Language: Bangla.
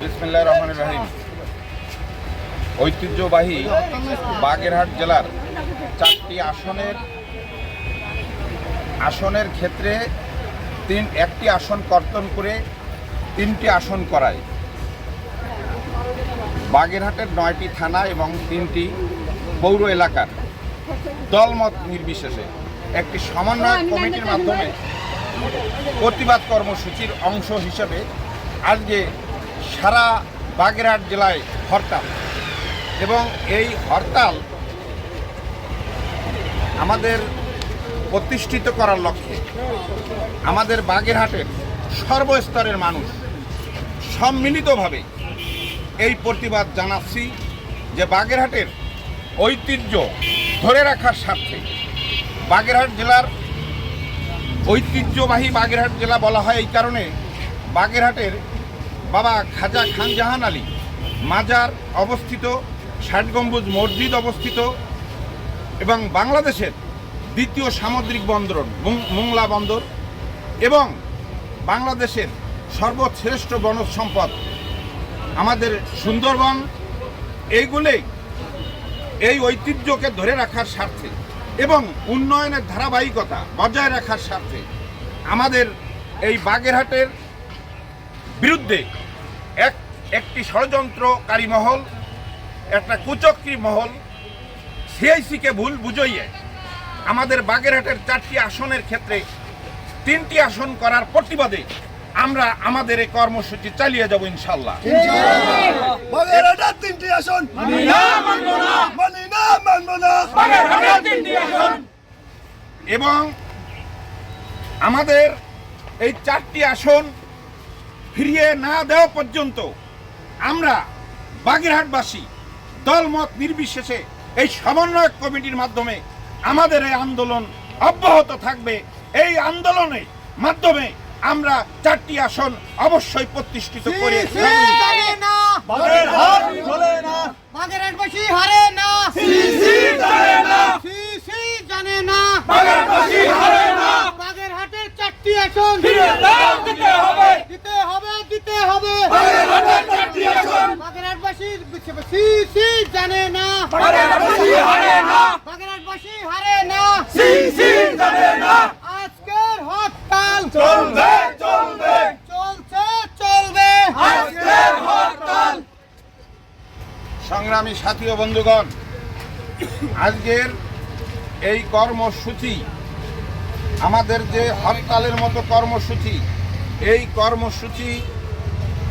বিসমিল্লাহির রহমানির রহিম। ঐতিহ্যবাহী বাগেরহাট জেলার 4টি আসনের ক্ষেত্রে একটি আসন কর্তন করে 3টি আসন করায় বাগেরহাটের 9টি থানা এবং 3টি পৌর এলাকার দলমত নির্বিশেষে একটি সমন্বয় কমিটির মাধ্যমে প্রতিবাদ কর্মসূচির অংশ হিসেবে আজকে সারা বাগেরহাট জেলায় হরতাল। এবং এই হরতাল আমাদের প্রতিষ্ঠিত করার লক্ষ্যে আমাদের বাগেরহাটের সর্বস্তরের মানুষ সম্মিলিতভাবে এই প্রতিবাদ জানাচ্ছি যে বাগেরহাটের ঐতিহ্য ধরে রাখার স্বার্থে বাগেরহাট জেলার ঐতিহ্যবাহী বাগেরহাট জেলা বলা হয় এই কারণে বাগেরহাটের বাবা খাজা খান জাহান আলী মাজার অবস্থিত, 60 গম্বুজ মসজিদ অবস্থিত এবং বাংলাদেশের দ্বিতীয় সামুদ্রিক বন্দর মোংলা বন্দর এবং বাংলাদেশের সর্বশ্রেষ্ঠ বনজ সম্পদ আমাদের সুন্দরবন, এইগুলোই এই ঐতিহ্যকে ধরে রাখার স্বার্থে এবং উন্নয়নের ধারাবাহিকতা বজায় রাখার স্বার্থে আমাদের এই বাগেরহাটের বিরুদ্ধে একটি ষড়যন্ত্রকারী মহল, একটা কুচক্রী মহল সিআইসিকে ভুল বুঝিয়ে আমাদের বাগেরহাটের 4টি আসনের ক্ষেত্রে 3টি আসন করার প্রতিবাদে আমরা আমাদের এই কর্মসূচি চালিয়ে যাব ইনশাআল্লাহ। বাগেরহাটের 3টি আসন মানি না, মানব না। বাগেরহাটের 3টি আসন এবং আমাদের এই 4টি আসন ফিরিয়ে না দেওয়া পর্যন্ত আমরা বাগেরহাটবাসী দলমত নির্বিশেষে এই সমন্বয় কমিটির মাধ্যমে আমাদের এই আন্দোলন অব্যাহত থাকবে। এই আন্দোলনের মাধ্যমে আমরা 4টি আসন অবশ্যই প্রতিষ্ঠিত করে বাগেরহাটবাসী হারে না, বাগেরহাটের 4টি আসন দিতে হবে। বাগেরহাটবাসী জানে না, বাগেরহাটবাসী হারে না। আজকের হরতাল চলছে। সংগ্রামী সাথী ও বন্ধুগণ, আজকের এই কর্মসূচি আমাদের যে হরতালের মতো কর্মসূচি, এই কর্মসূচি